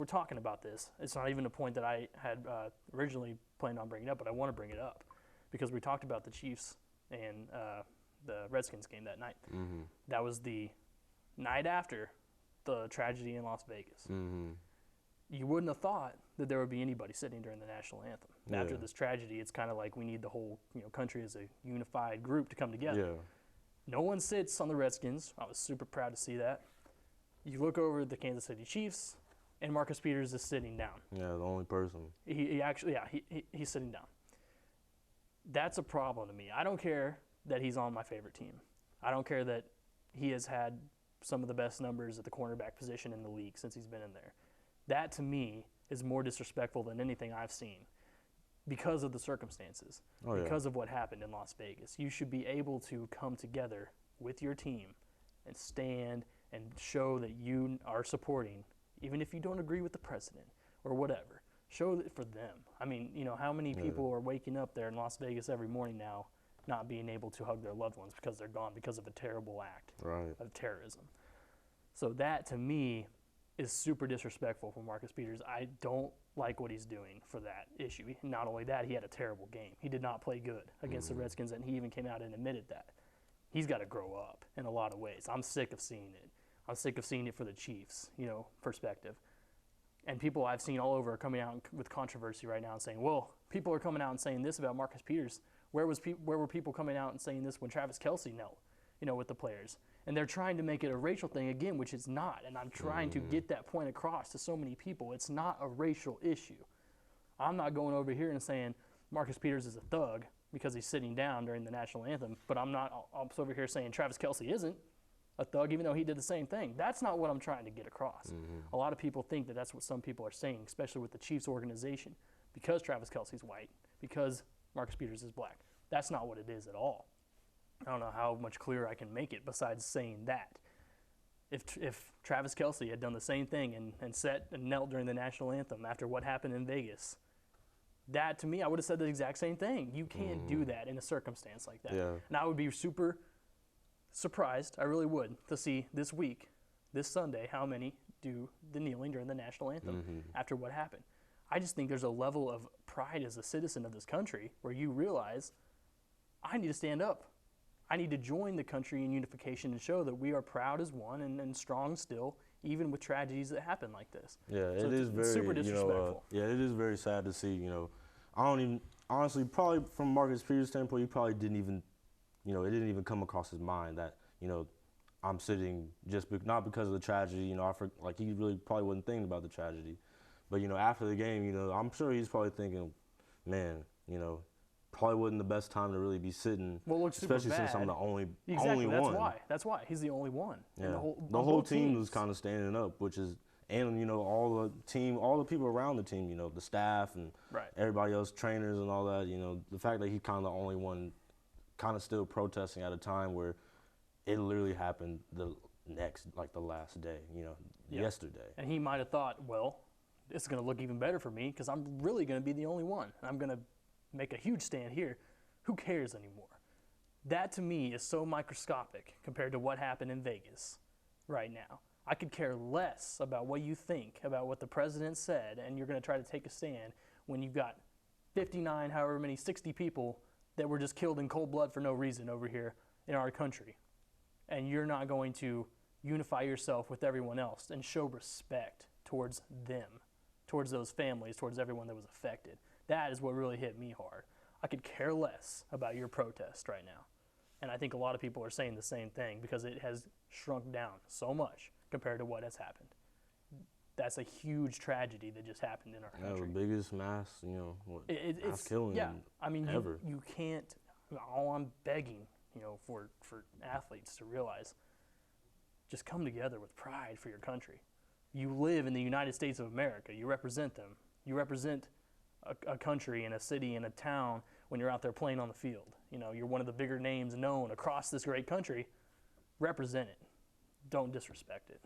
we're talking about this, it's not even a point that I had originally planned on bringing up, but I want to bring it up because we talked about the Chiefs and the Redskins game that night. Mm-hmm. That was the night after the tragedy in Las Vegas. Mm-hmm. You wouldn't have thought that there would be anybody sitting during the national anthem. Yeah. After this tragedy, it's kind of like we need the whole country as a unified group to come together. Yeah. No one sits on the Redskins. I was super proud to see that. You look over at the Kansas City Chiefs, and Marcus Peters is sitting down. Yeah, the only person. He's sitting down. That's a problem to me. I don't care that he's on my favorite team. I don't care that he has had some of the best numbers at the cornerback position in the league since he's been in there. That, to me, is more disrespectful than anything I've seen because of the circumstances, because of what happened in Las Vegas. You should be able to come together with your team and stand and show that you are supporting, even if you don't agree with the president or whatever. Show it for them. I mean, how many people are waking up there in Las Vegas every morning now not being able to hug their loved ones because they're gone because of a terrible act of terrorism. So that, to me, is super disrespectful for Marcus Peters. I don't like what he's doing for that issue. Not only that, he had a terrible game. He did not play good against the Redskins, and he even came out and admitted that. He's got to grow up in a lot of ways. I'm sick of seeing it. I'm sick of seeing it for the Chiefs, perspective. And people I've seen all over are coming out with controversy right now and saying, well, people are coming out and saying this about Marcus Peters. Where were people coming out and saying this when Travis Kelce knelt, with the players? And they're trying to make it a racial thing again, which it's not. And I'm trying to get that point across to so many people. It's not a racial issue. I'm not going over here and saying Marcus Peters is a thug because he's sitting down during the national anthem, but I'm over here saying Travis Kelce isn't a thug, even though he did the same thing. That's not what I'm trying to get across. A lot of people think that that's what some people are saying, especially with the Chiefs organization, because Travis Kelce's white, because Marcus Peters is black. That's not what it is at all. I don't know how much clearer I can make it besides saying that. If Travis Kelce had done the same thing and sat and knelt during the national anthem after what happened in Vegas, that, to me, I would have said the exact same thing. You can't do that in a circumstance like that. Yeah. And I would be super surprised, I really would, to see this week, this Sunday, how many do the kneeling during the national anthem after what happened. I just think there's a level of pride as a citizen of this country where you realize, I need to stand up. I need to join the country in unification and show that we are proud as one and strong still, even with tragedies that happen like this. Yeah, so it is very super disrespectful. Yeah, it is very sad to see. I don't even honestly, probably from Marcus Peters' standpoint, he probably didn't even, it didn't even come across his mind that I'm sitting not because of the tragedy. He really probably wasn't thinking about the tragedy, but after the game, I'm sure he's probably thinking, man, probably wasn't the best time to really be sitting, especially since I'm the only one. That's why he's the only one. Yeah. And the whole team was kind of standing up, and all the people around the team, the staff and everybody else, trainers and all that. The fact that he's kind of the only one, kind of still protesting at a time where it literally happened the last day, yesterday. And he might have thought, well, it's going to look even better for me because I'm really going to be the only one. I'm going to make a huge stand here. Who cares anymore? That, to me, is so microscopic compared to what happened in Vegas right now. I could care less about what you think, about what the president said, and you're going to try to take a stand when you've got 59, however many, 60 people that were just killed in cold blood for no reason over here in our country. And you're not going to unify yourself with everyone else and show respect towards them, towards those families, towards everyone that was affected. That is what really hit me hard. I could care less about your protest right now. And I think a lot of people are saying the same thing because it has shrunk down so much compared to what has happened. That's a huge tragedy that just happened in our country. The biggest mass, mass killing ever. You can't, all I'm begging, for athletes to realize, just come together with pride for your country. You live in the United States of America. You represent them. You represent a country and a city and a town when you're out there playing on the field. You're one of the bigger names known across this great country. Represent it. Don't disrespect it.